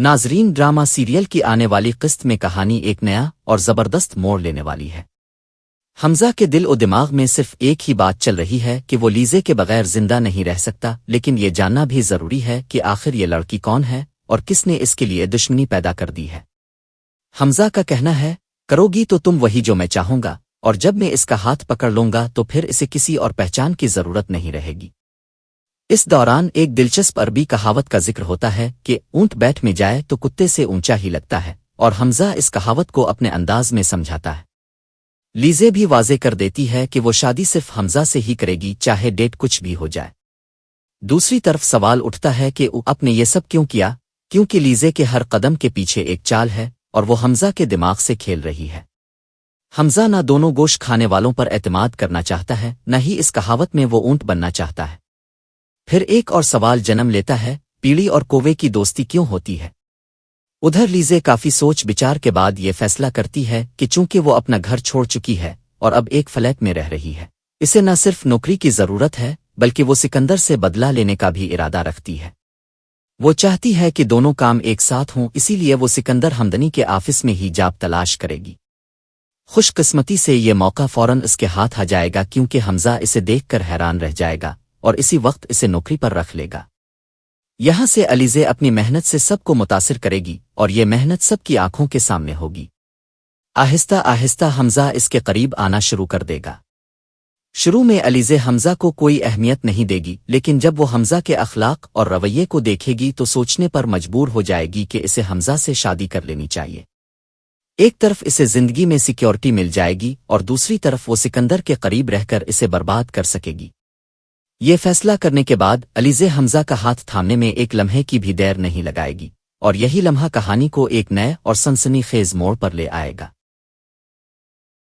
ناظرین، drama serial کی آنے والی قسط میں کہانی ایک نیا اور زبردست موڑ لینے والی ہے۔ حمزہ کے دل و دماغ میں صرف ایک ہی بات چل رہی ہے کہ وہ لیزے کے بغیر زندہ نہیں رہ سکتا، لیکن یہ جاننا بھی ضروری ہے کہ آخر یہ لڑکی کون ہے اور کس نے اس کے لیے دشمنی پیدا کر دی ہے۔ حمزہ کا کہنا ہے، کرو گی تو تم وہی جو میں چاہوں گا، اور جب میں اس کا ہاتھ پکڑ لوں گا تو پھر اسے کسی اور پہچان کی ضرورت نہیں رہے گی۔ اس دوران ایک دلچسپ عربی کہاوت کا ذکر ہوتا ہے کہ اونٹ بیٹھ میں جائے تو کتے سے اونچا ہی لگتا ہے، اور حمزہ اس کہاوت کو اپنے انداز میں سمجھاتا ہے۔ لیزے بھی واضح کر دیتی ہے کہ وہ شادی صرف حمزہ سے ہی کرے گی، چاہے ڈیٹ کچھ بھی ہو جائے۔ دوسری طرف سوال اٹھتا ہے کہ آپ نے یہ سب کیوں کیا، کیونکہ لیزے کے ہر قدم کے پیچھے ایک چال ہے اور وہ حمزہ کے دماغ سے کھیل رہی ہے۔ حمزہ نہ دونوں گوشت کھانے والوں پر اعتماد کرنا چاہتا ہے، نہ ہی اس کہاوت میں وہ اونٹ بننا چاہتا ہے۔ پھر ایک اور سوال جنم لیتا ہے، پیڑی اور کوے کی دوستی کیوں ہوتی ہے؟ ادھر لیزے کافی سوچ بچار کے بعد یہ فیصلہ کرتی ہے کہ چونکہ وہ اپنا گھر چھوڑ چکی ہے اور اب ایک فلیٹ میں رہ رہی ہے، اسے نہ صرف نوکری کی ضرورت ہے بلکہ وہ سکندر سے بدلہ لینے کا بھی ارادہ رکھتی ہے۔ وہ چاہتی ہے کہ دونوں کام ایک ساتھ ہوں، اسی لیے وہ سکندر ہمدنی کے آفس میں ہی جاب تلاش کرے گی۔ خوش قسمتی سے یہ موقع فوراً اس کے ہاتھ آ جائے گا، کیونکہ حمزہ اسے دیکھ کر حیران رہ جائے گا اور اسی وقت اسے نوکری پر رکھ لے گا۔ یہاں سے علیزے اپنی محنت سے سب کو متاثر کرے گی اور یہ محنت سب کی آنکھوں کے سامنے ہوگی۔ آہستہ آہستہ حمزہ اس کے قریب آنا شروع کر دے گا۔ شروع میں علیزے حمزہ کو کوئی اہمیت نہیں دے گی، لیکن جب وہ حمزہ کے اخلاق اور رویے کو دیکھے گی تو سوچنے پر مجبور ہو جائے گی کہ اسے حمزہ سے شادی کر لینی چاہیے۔ ایک طرف اسے زندگی میں سیکیورٹی مل جائے گی اور دوسری طرف وہ سکندر کے قریب رہ کر اسے برباد کر سکے گی۔ یہ فیصلہ کرنے کے بعد علیزے حمزہ کا ہاتھ تھامنے میں ایک لمحے کی بھی دیر نہیں لگائے گی، اور یہی لمحہ کہانی کو ایک نئے اور سنسنی خیز موڑ پر لے آئے گا۔